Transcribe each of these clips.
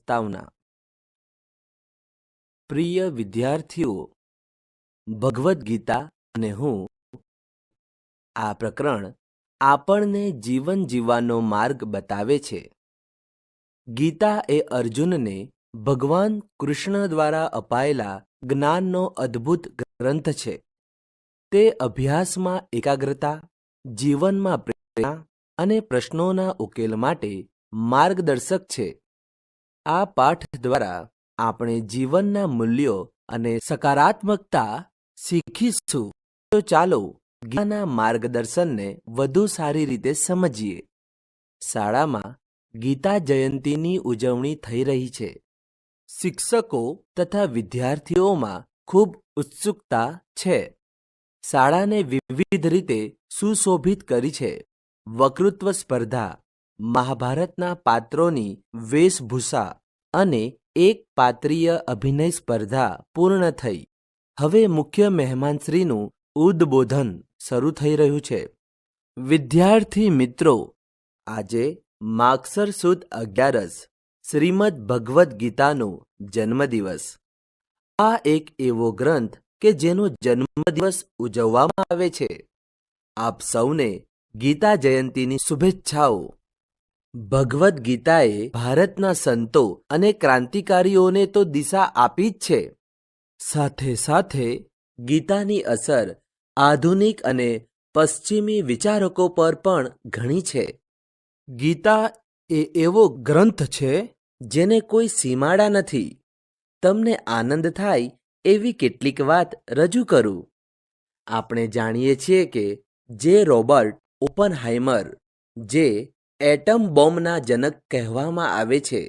પ્રસ્તાવના. પ્રિય વિદ્યાર્થીઓ, ભગવદ્ ગીતા અને હું આ પ્રકરણ આપણને જીવન જીવવાનો માર્ગ બતાવે છે. ગીતા એ અર્જુનને ભગવાન કૃષ્ણ દ્વારા અપાયેલા જ્ઞાનનો અદ્ભુત ગ્રંથ છે. તે અભ્યાસમાં એકાગ્રતા, જીવનમાં પ્રેરણા અને પ્રશ્નોના ઉકેલ માટે માર્ગદર્શક છે. આ પાઠ દ્વારા આપણે જીવનના મૂલ્યો અને સકારાત્મકતા શીખીશું. તો ચાલો ગીતાના માર્ગદર્શનને વધુ સારી રીતે સમજીએ. શાળામાં ગીતા જયંતીની ઉજવણી થઈ રહી છે. શિક્ષકો તથા વિદ્યાર્થીઓમાં ખૂબ ઉત્સુકતા છે. શાળાને વિવિધ રીતે સુશોભિત કરી છે. વક્તૃત્વ સ્પર્ધા, મહાભારતના પાત્રોની વેશભૂષા અને એક પાત્રીય અભિનય સ્પર્ધા પૂર્ણ થઈ. હવે મુખ્ય મહેમાનશ્રીનું ઉદ્બોધન શરૂ થઈ રહ્યું છે. વિદ્યાર્થી મિત્રો, આજે માગસર સુદ 11, શ્રીમદ ભગવદ્ ગીતાનો જન્મદિવસ. આ એક એવો ગ્રંથ કે જેનો જન્મદિવસ ઉજવવામાં આવે છે. આપ સૌને ગીતા જયંતીની શુભેચ્છાઓ. ભગવદ્ ગીતાએ ભારતના સંતો અને ક્રાંતિકારીઓને તો દિશા આપી જ છે. સાથે સાથે ગીતાની અસર આધુનિક અને પશ્ચિમી વિચારકો પર પણ ઘણી છે. ગીતા એ એવો ગ્રંથ છે જેને કોઈ સીમાડા નથી. તમને આનંદ થાય એવી કેટલીક વાત રજૂ કરું. આપણે જાણીએ છીએ કે જે રોબર્ટ ઓપનહાઇમર, જે એટમ બોમ્બના જનક કહેવામાં આવે છે,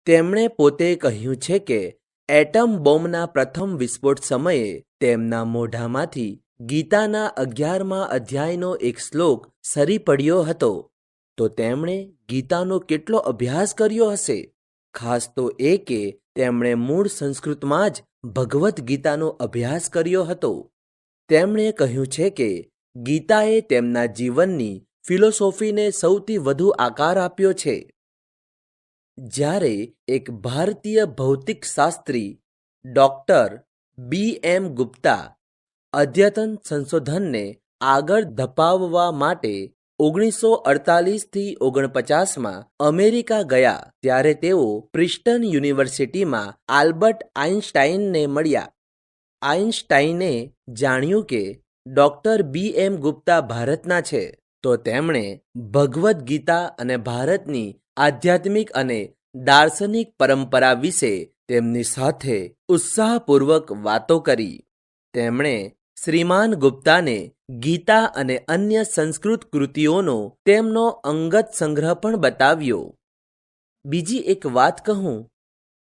તેમણે પોતે કહ્યું છે કે એટમ બોમ્બના પ્રથમ વિસ્ફોટ સમયે તેમના મોઢામાંથી ગીતાના 11મા અધ્યાયનો એક શ્લોક સરી પડ્યો હતો. તો તેમણે ગીતાનો કેટલો અભ્યાસ કર્યો હશે. ખાસ તો એ કે તેમણે મૂળ સંસ્કૃતમાં જ ભગવદ્ ગીતાનો અભ્યાસ કર્યો હતો. તેમણે કહ્યું છે કે ગીતાએ તેમના જીવનની ફિલોસોફીને સૌથી વધુ આકાર આપ્યો છે. જ્યારે એક ભારતીય ભૌતિકશાસ્ત્રી ડૉક્ટર B.M. ગુપ્તા અદ્યતન સંશોધનને આગળ ધપાવવા માટે 1948થી 49માં અમેરિકા ગયા, ત્યારે તેઓ પ્રિન્સ્ટન યુનિવર્સિટીમાં આલ્બર્ટ આઇન્સ્ટાઇનને મળ્યા. આઇન્સ્ટાઇને જાણ્યું કે ડૉક્ટર B.M. ગુપ્તા ભારતના છે, તો તેમણે ભગવદ્ ગીતા અને ભારતની આધ્યાત્મિક અને દાર્શનિક પરંપરા વિશે તેમની સાથે ઉત્સાહપૂર્વક વાતો કરી. તેમણે શ્રીમાન ગુપ્તાને ગીતા અને અન્ય સંસ્કૃત કૃતિઓનો તેમનો અંગત સંગ્રહ પણ બતાવ્યો. બીજી એક વાત કહું.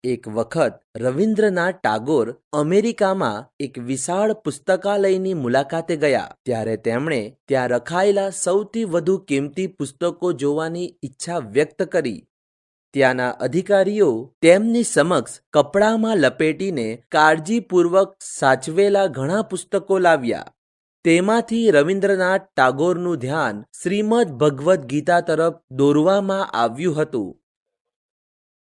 એક વખત રવિન્દ્રનાથ ટાગોર અમેરિકામાં એક વિશાળ પુસ્તકાલયની મુલાકાતે ગયા, ત્યારે તેમણે ત્યાં રખાયેલા સૌથી વધુ કિંમતી પુસ્તકો જોવાની ઈચ્છા વ્યક્ત કરી. ત્યાંના અધિકારીઓ તેમની સમક્ષ કપડામાં લપેટીને કાળજીપૂર્વક સાચવેલા ઘણા પુસ્તકો લાવ્યા. તેમાંથી રવિન્દ્રનાથ ટાગોરનું ધ્યાન શ્રીમદ ભગવદ્ ગીતા તરફ દોરવામાં આવ્યું હતું.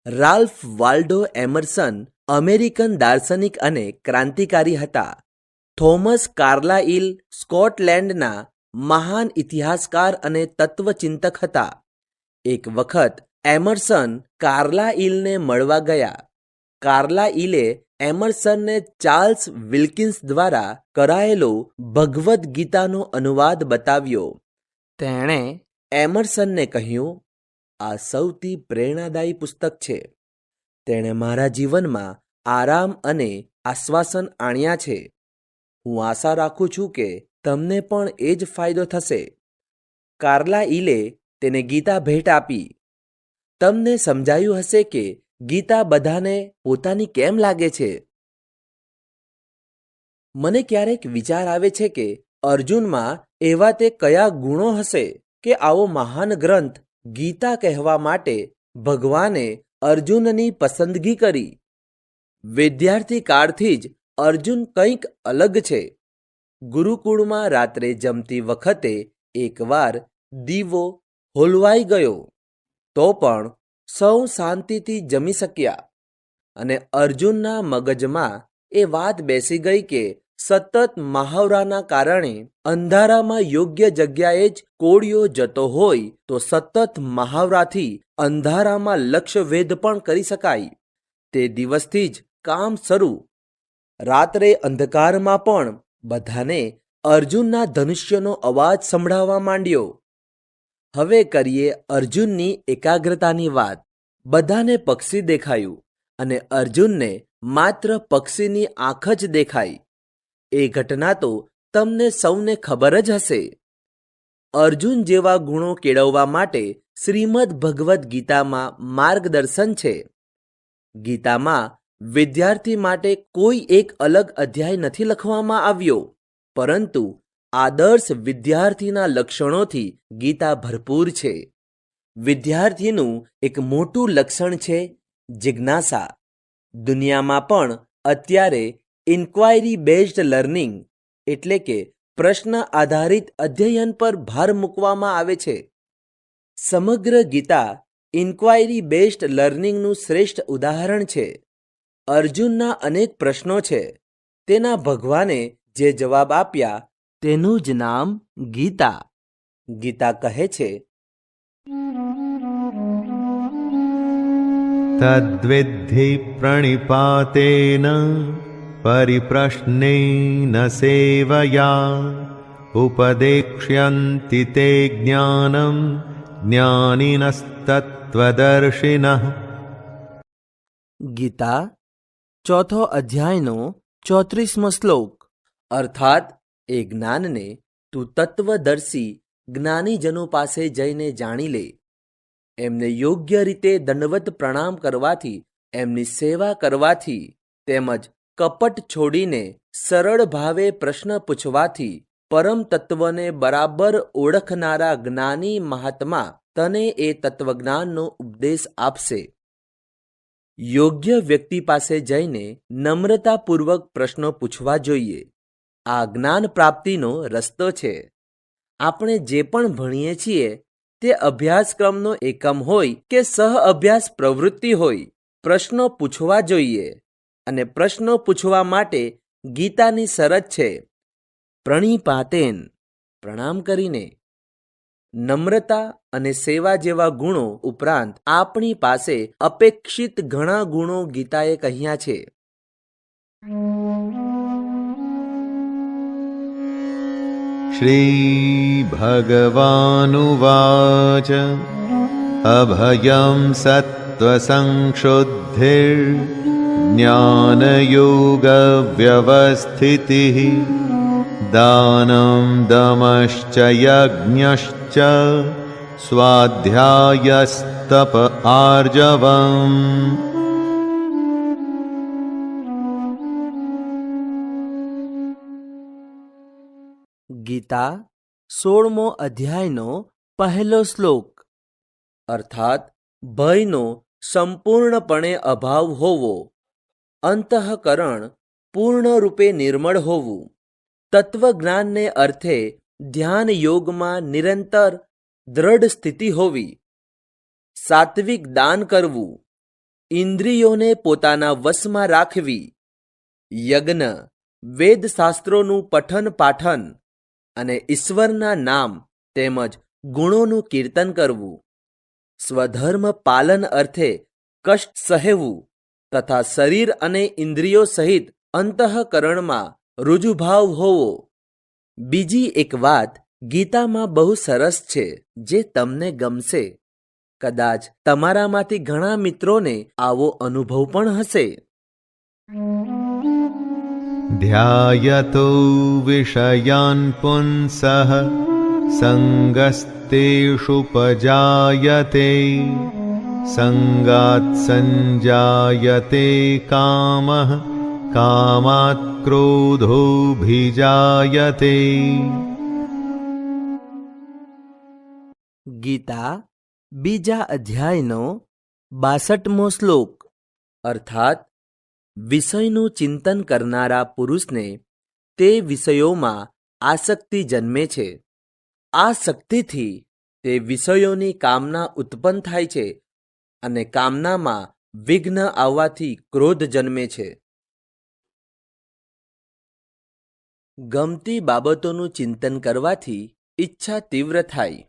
રાલ્ફ વાલ્ડો એમર્સન અમેરિકન દાર્શનિક અને ક્રાંતિકારી હતા. થોમસ કાર્લાઇલ સ્કોટલેન્ડના મહાન ઇતિહાસકાર અને તત્વચિંતક હતા. એક વખત એમર્સન કાર્લાઇલને મળવા ગયા. કાર્લાઇલે એમર્સનને ચાર્લ્સ વિલ્કિન્સ દ્વારા કરાયેલો ભગવદ્ ગીતાનો અનુવાદ બતાવ્યો. તેણે એમર્સનને કહ્યું, આ સૌથી પ્રેરણાદાયી પુસ્તક છે. તેણે મારા જીવનમાં આરામ અને આશ્વાસન આણ્યા છે. હું આશા રાખું છું કે તમને પણ એ જ ફાયદો થશે. કાર્લાઇલે તેને ગીતા ભેટ આપી. તમને સમજાયું હશે કે ગીતા બધાને પોતાની કેમ લાગે છે. મને ક્યારેક વિચાર આવે છે કે અર્જુનમાં એવા તે કયા ગુણો હશે કે આવો મહાન ગ્રંથ ગીતા કહેવા માટે ભગવાને અર્જુનની પસંદગી કરી. વિદ્યાર્થી કાળથી જ અર્જુન કંઈક અલગ છે. ગુરુકુળમાં રાત્રે જમતી વખતે એકવાર દીવો હોલવાઈ ગયો, તો પણ સૌ શાંતિથી જમી શક્યા અને અર્જુનના મગજમાં એ વાત બેસી ગઈ કે સતત મહાવરાના કારણે અંધારામાં યોગ્ય જગ્યાએ જ કોળિયો જતો હોય તો સતત મહાવરાથી અંધારામાં લક્ષ્યભેદ પણ કરી શકાય. તે દિવસથી જ કામ શરૂ. રાત્રે અંધકારમાં પણ બધાને અર્જુનના ધનુષ્યનો અવાજ સંભળાવા માંડ્યો. હવે કરીએ અર્જુનની એકાગ્રતાની વાત. બધાને પક્ષી દેખાયું અને અર્જુનને માત્ર પક્ષીની આંખ જ દેખાઈ. એ ઘટના તો તમને સૌને ખબર જ હશે. અર્જુન જેવા ગુણો કેળવવા માટે શ્રીમદ ભગવદ્ ગીતામાં માર્ગદર્શન છે. ગીતામાં વિદ્યાર્થી માટે કોઈ એક અલગ અધ્યાય નથી લખવામાં આવ્યો, પરંતુ આદર્શ વિદ્યાર્થીના લક્ષણોથી ગીતા ભરપૂર છે. વિદ્યાર્થીનું એક મોટું લક્ષણ છે જિજ્ઞાસા. દુનિયામાં પણ અત્યારે ઇન્ક્વાયરી બેઝડ લર્નિંગ એટલે કે પ્રશ્ન આધારિત અધ્યયન પર ભાર મૂકવામાં આવે છે. સમગ્ર ગીતા ઇન્ક્વાયરી બેઝડ લર્નિંગનું શ્રેષ્ઠ ઉદાહરણ છે. અર્જુનના અનેક પ્રશ્નો છે. તેના ભગવાને જે જવાબ આપ્યા તેનું જ નામ ગીતા. ગીતા કહે છે, તદ્વિદ્ધિ પ્રણિપાતેન પરિપ્રશ્નેન સેવયા ઉપદેક્ષ્યન્તિ તે જ્ઞાનમ જ્ઞાનિનસ્તત્વદર્શિનઃ. ગીતા 4 અધ્યાયનો 34મો શ્લોક. અર્થાત એ જ્ઞાનને તું તત્વદર્શી જ્ઞાનીજનો પાસે જઈને જાણી લે. એમને યોગ્ય રીતે દંડવત પ્રણામ કરવાથી, એમની સેવા કરવાથી તેમજ કપટ છોડીને સરળ ભાવે પ્રશ્ન પૂછવાથી પરમ તત્વને બરાબર ઓળખનારા જ્ઞાની મહાત્મા તને એ તત્વજ્ઞાનનો ઉપદેશ આપશે. યોગ્ય વ્યક્તિ પાસે જઈને નમ્રતાપૂર્વક પ્રશ્નો પૂછવા જોઈએ. આ જ્ઞાન પ્રાપ્તિનો રસ્તો છે. આપણે જે પણ ભણીએ છીએ તે અભ્યાસક્રમનો એકમ હોય કે સહ અભ્યાસ પ્રવૃત્તિ હોય, પ્રશ્નો પૂછવા જોઈએ. અને પ્રશ્નો પૂછવા માટે ગીતાની શરત છે પ્રણિપાતેન, પ્રણામ કરીને. નમ્રતા અને સેવા જેવા ગુણો ઉપરાંત આપણી પાસે અપેક્ષિત ઘણા ગુણો ગીતાએ કહ્યા છે. શ્રી ભગવાનુવાચ અભયં સત્વસંશુદ્ધિર જ્ઞાનયોગવ્યવસ્થિતિઃ દાनं દમશ્ચ યજ્ઞશ્ચ સ્વાધ્યાયસ્તપ આર્જવम्. ગીતા 16મો અધ્યાયનો 1લો શ્લોક. અર્થાત ભયનો સંપૂર્ણપણે અભાવ હોવો, અંતઃકરણ પૂર્ણ રૂપે નિર્મળ હોવું, તત્વજ્ઞાનને અર્થે ધ્યાન યોગમાં નિરંતર દ્રઢ સ્થિતિ હોવી, સાત્વિક દાન કરવું, ઇન્દ્રિયોને પોતાના વશમાં રાખવી, યજ્ઞ, વેદશાસ્ત્રોનું પઠન પાઠન અને ઈશ્વરના નામ તેમજ ગુણોનું કીર્તન કરવું, સ્વધર્મ પાલન અર્થે કષ્ટ સહેવું તથા શરીર અને ઇન્દ્રિયો સહિત અંતઃકરણમાં રુજુભાવ હોવો. બીજી એક વાત ગીતામાં બહુ સરસ છે જે તમને ગમશે. કદાચ તમારામાંથી ઘણા મિત્રોને આવો અનુભવ પણ હશે. ધ્યાયતો વિષયાન પુંસઃ સંગસ્તેષુપજાયતે સંગાત સંજાયતે કામઃ કામાત ક્રોધોભિજાયતે. ગીતા 2 અધ્યાયનો 62મો શ્લોક. અર્થાત વિષયનું ચિંતન કરનારા પુરુષને તે વિષયોમાં આસક્તિ જન્મે છે. આ શક્તિથી તે વિષયોની કામના ઉત્પન્ન થાય છે અને કામનામાં વિઘ્ન આવવાથી ક્રોધ જન્મે છે. ગમતી બાબતોનું ચિંતન કરવાથી ઈચ્છા તીવ્ર થાય.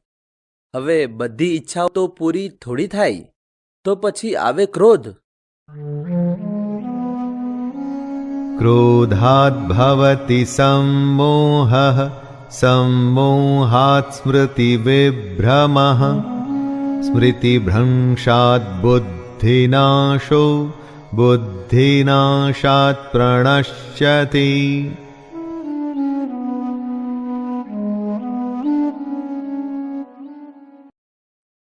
હવે બધી ઈચ્છાઓ તો પૂરી થોડી થાય, તો પછી આવે ક્રોધ. क्रोधाद् भवति सम्मोहः सम्मोहात् स्मृतिविभ्रमः स्मृतिभ्रंशात् बुद्धिनाशो बुद्धिनाशात् प्रणश्यति.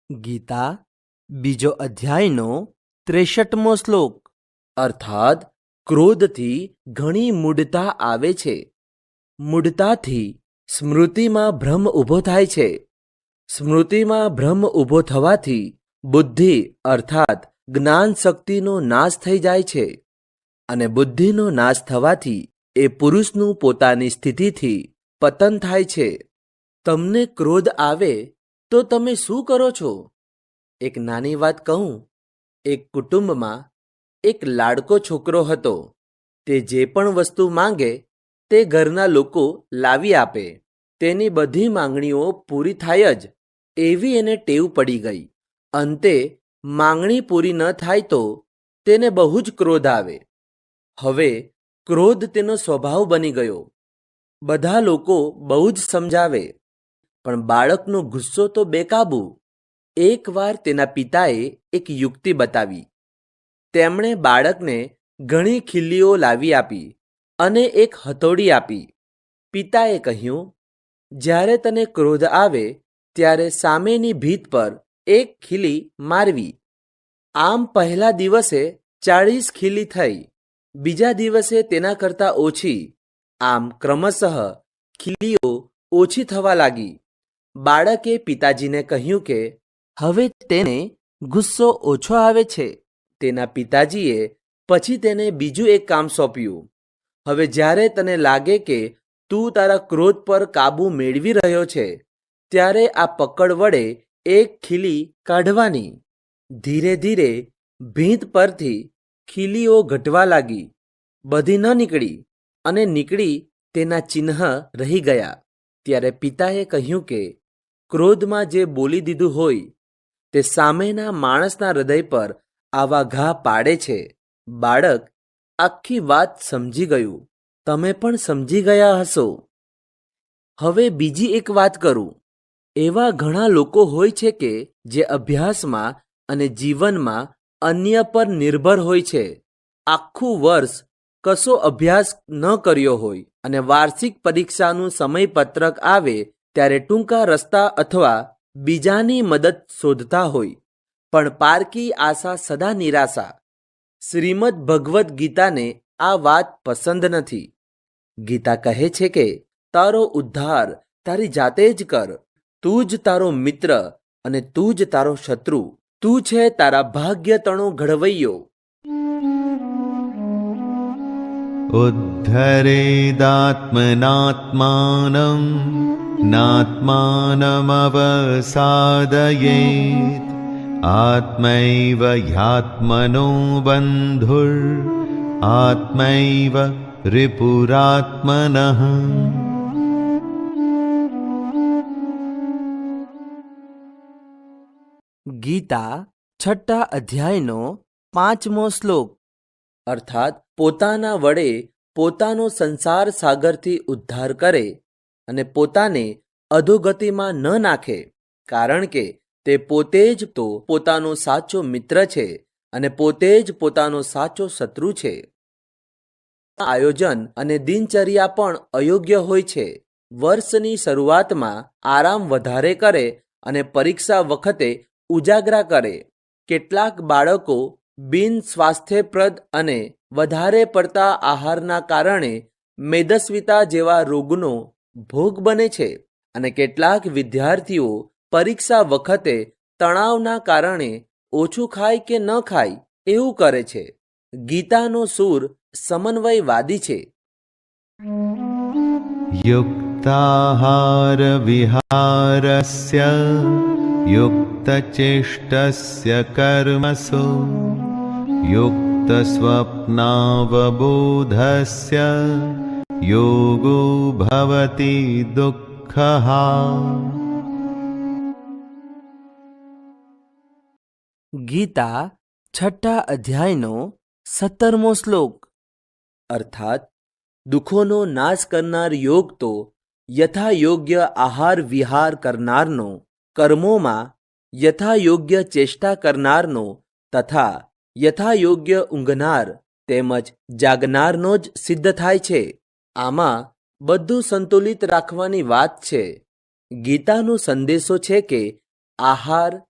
ગીતા બીજો અધ્યાયનો 63મો શ્લોક. અર્થાત ક્રોધથી ઘણી મૂઢતા આવે છે. મૂઢતાથી સ્મૃતિમાં ભ્રમ ઊભો થાય છે. સ્મૃતિમાં ભ્રમ ઊભો થવાથી બુદ્ધિ અર્થાત જ્ઞાન શક્તિનો નાશ થઈ જાય છે. અને બુદ્ધિનો નાશ થવાથી એ પુરુષનું પોતાની સ્થિતિથી પતન થાય છે. તમને ક્રોધ આવે તો તમે શું કરો છો? એક નાની વાત કહું. એક કુટુંબમાં એક લાડકો છોકરો હતો. તે જે પણ વસ્તુ માંગે તે ઘરના લોકો લાવી આપે. તેની બધી માંગણીઓ પૂરી થાય જ એવી એને ટેવ પડી ગઈ. અંતે માંગણી પૂરી ન થાય તો તેને બહુ જ ક્રોધ આવે. હવે ક્રોધ તેનો સ્વભાવ બની ગયો. બધા લોકો બહુ જ સમજાવે, પણ બાળકનો ગુસ્સો તો બેકાબુ. એકવાર તેના પિતાએ એક યુક્તિ બતાવી. તેમણે બાળકને ઘણી ખીલ્લીઓ લાવી આપી અને એક હથોડી આપી. પિતાએ કહ્યું, જ્યારે તને ક્રોધ આવે ત્યારે સામેની ભીત પર એક ખીલી મારવી. આમ પહેલા દિવસે 40 ખીલી થઈ, બીજા દિવસે તેના કરતાં ઓછી. આમ ક્રમશઃ ખીલીઓ ઓછી થવા લાગી. બાળકે પિતાજીને કહ્યું કે હવે તેને ગુસ્સો ઓછો આવે છે. તેના પિતાજીએ પછી તેને બીજું એક કામ સોંપ્યું. હવે જ્યારે તને લાગે કે તું તારા ક્રોધ પર કાબૂ મેળવી રહ્યો છે, ત્યારે આ પકડ વડે એક ખીલી કાઢવાની. ધીરે ધીરે ભીંત પરથી ખીલીઓ ઘટવા લાગી. બધી ન નીકળી અને નીકળી તેના ચિહ્ન રહી ગયા. ત્યારે પિતાએ કહ્યું કે ક્રોધમાં જે બોલી દીધું હોય તે સામેના માણસના હૃદય પર આવા ઘા પાડે છે. બાળક આખી વાત સમજી ગયું. તમે પણ સમજી ગયા હશો. હવે બીજી એક વાત કરું. એવા ઘણા લોકો હોય છે કે જે અભ્યાસમાં અને જીવનમાં અન્ય પર નિર્ભર હોય છે. આખું વર્ષ કશો અભ્યાસ ન કર્યો હોય અને વાર્ષિક પરીક્ષાનું સમયપત્રક આવે ત્યારે ટૂંકા રસ્તા અથવા બીજાની મદદ શોધતા હોય, પણ પારકી આશા સદા નિરાશા. શ્રીમદ ભગવદ્ ગીતાને આ વાત પસંદ નથી. ગીતા કહે છે કે તારો ઉદ્ધાર તારી જાતે જ કર. તું જ તારો મિત્ર અને તું જ તારો શત્રુ. તું છે તારા ભાગ્યતણો ઘડવૈયો. उद्धरेदात्मनात्मानं नात्मानमवसादयेत् आत्मैव ह्यात्मनो बन्धुर् आत्मैव रिपुरात्मनः. ગીતા 6ઠા અધ્યાયનો 5મો શ્લોક. અર્થાત પોતાના વડે પોતાનો સંસાર સાગરથી ઉદ્ધાર કરે અને પોતાને અધોગતિમાં ન નાખે, કારણ કે તે પોતે જ તો પોતાનો સાચો મિત્ર છે અને પોતે જ પોતાનો સાચો શત્રુ છે. આયોજન અને દિનચર્યા પણ અયોગ્ય હોય છે. વર્ષની શરૂઆતમાં આરામ વધારે કરે અને પરીક્ષા વખતે ઉજાગરા કરે. કેટલાક બાળકો બિન સ્વાસ્થ્યપ્રદ અને વધારે પડતા આહારના કારણે મેદસ્વીતા જેવા રોગનો ભોગ બને છે અને કેટલાક વિદ્યાર્થીઓ પરીક્ષા વખતે તણાવના કારણે ઓછું ખાય કે ન ખાય એવું કરે છે. ગીતાનો સૂર સમન્વયવાદી છે. युक्ताहार विहारस्य युक्त युक्तचेष्टस्य कर्मसु युक्तस्वप्नावबोधस्य योगो भवति दुःखः। ગીતા 6ઠા અધ્યાયનો 17મો શ્લોક. અર્થાત દુઃખોનો નાશ કરનાર યોગ તો યથાયોગ્ય આહાર વિહાર કરનારનો, કર્મોમાં યથાયોગ્ય ચેષ્ટા કરનારનો તથા યથાયોગ્ય ઊંઘનાર તેમજ જાગનારનો જ સિદ્ધ થાય છે. આમાં બધું સંતુલિત રાખવાની વાત છે. ગીતાનો સંદેશો છે કે આહાર,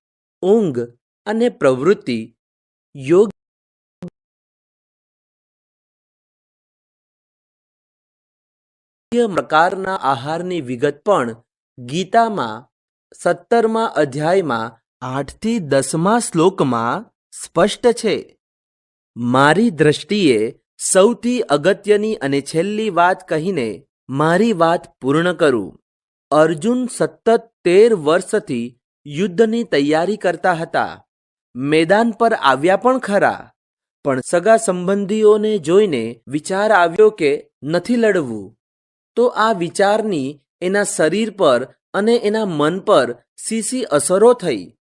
ઊંઘ અને પ્રવૃત્તિ યોગ્ય પ્રકારના આહારની વિગત પણ ગીતામાં 17મા અધ્યાયમાં 8 થી 10મા શ્લોકમાં સ્પષ્ટ છે. મારી દ્રષ્ટિએ સૌથી અગત્યની અને છેલ્લી વાત કહીને મારી વાત પૂર્ણ કરું. અર્જુન સતત 13 વર્ષથી યુદ્ધની તૈયારી કરતા હતા. મેદાન પર આવ્યા પણ ખરા, પણ સગા સંબંધીઓને જોઈને વિચાર આવ્યો કે નથી લડવું. તો આ વિચારની એના શરીર પર અને એના મન પર સીસી અસરો થઈ.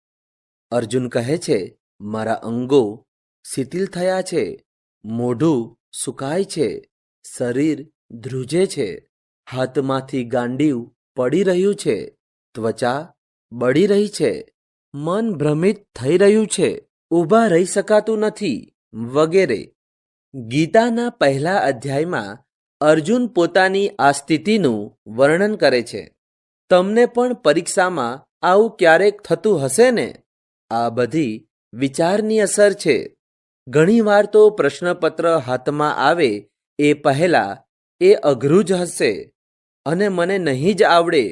અર્જુન કહે છે, મારા અંગો શિથિલ થયા છે, મોઢું સુકાય છે, શરીર ધ્રુજે છે, હાથમાંથી ગાંડીવ પડી રહ્યું છે, ત્વચા બળી રહી છે, મન ભ્રમિત થઈ રહ્યું છે, ઊભા રહી શકાતું નથી, વગેરે. ગીતાના પહેલા અધ્યાયમાં અર્જુન પોતાની આ સ્થિતિનું વર્ણન કરે છે. તમને પણ પરીક્ષામાં આવું ક્યારેક થતું હશે ને? આ બધી વિચારની અસર છે. ઘણીવાર તો પ્રશ્નપત્ર હાથમાં આવે એ પહેલાં એ અઘરું જ હશે અને મને નહીં જ આવડે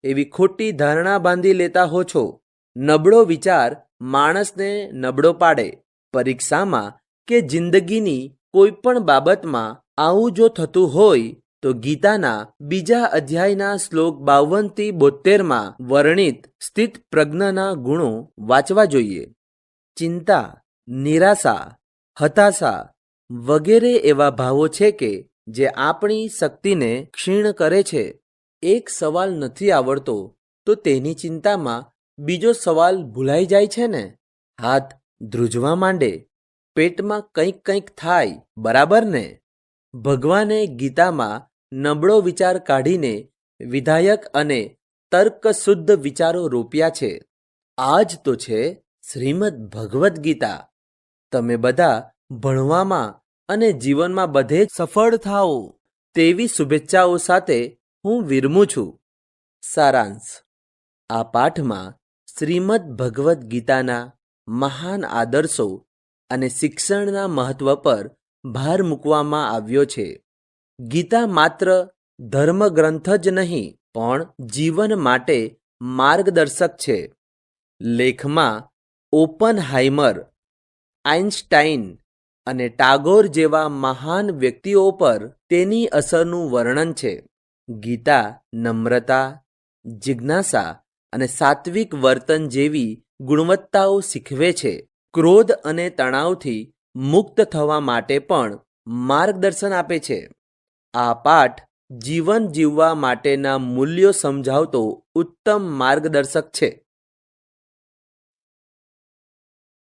એવી ખોટી ધારણા બાંધી લેતા હો છો. નબળો વિચાર માણસને નબળો પાડે. પરીક્ષામાં કે જિંદગીની કોઈ પણ બાબતમાં આવું જો થતું હોય તો ગીતાના બીજા અધ્યાયના શ્લોક 52 થી 72માં વર્ણિત સ્થિત પ્રજ્ઞના ગુણો વાંચવા જોઈએ. ચિંતા, નિરાશા, હતાશા વગેરે એવા ભાવો છે કે જે આપણી શક્તિને ક્ષીણ કરે છે. એક સવાલ નથી આવડતો તો તેની ચિંતામાં બીજો સવાલ ભૂલાઈ જાય છે ને. હાથ ધ્રુજવા માંડે, પેટમાં કંઈક થાય, બરાબર ને? ભગવાને ગીતામાં નબળો વિચાર કાઢીને વિધાયક અને તર્કશુદ્ધ વિચારો રોપ્યા છે. આ જ તો છે શ્રીમદ ભગવદ્ ગીતા. તમે બધા ભણવામાં અને જીવનમાં બધે જ સફળ થાઓ તેવી શુભેચ્છાઓ સાથે હું વિરમું છું. સારાંશ. આ પાઠમાં શ્રીમદ ભગવદ્ ગીતાના મહાન આદર્શો અને શિક્ષણના મહત્વ પર ભાર મૂકવામાં આવ્યો છે. ગીતા માત્ર ધર્મગ્રંથ જ નહીં પણ જીવન માટે માર્ગદર્શક છે. લેખમાં ઓપનહાઇમર, આઇન્સ્ટાઇન અને ટાગોર જેવા મહાન વ્યક્તિઓ પર તેની અસરનું વર્ણન છે. ગીતા નમ્રતા, જિજ્ઞાસા અને સાત્વિક વર્તન જેવી ગુણવત્તાઓ શીખવે છે. ક્રોધ અને તણાવથી મુક્ત થવા માટે પણ માર્ગદર્શન આપે છે. આ પાઠ જીવન જીવવા માટેના મૂલ્યો સમજાવતો ઉત્તમ માર્ગદર્શક છે.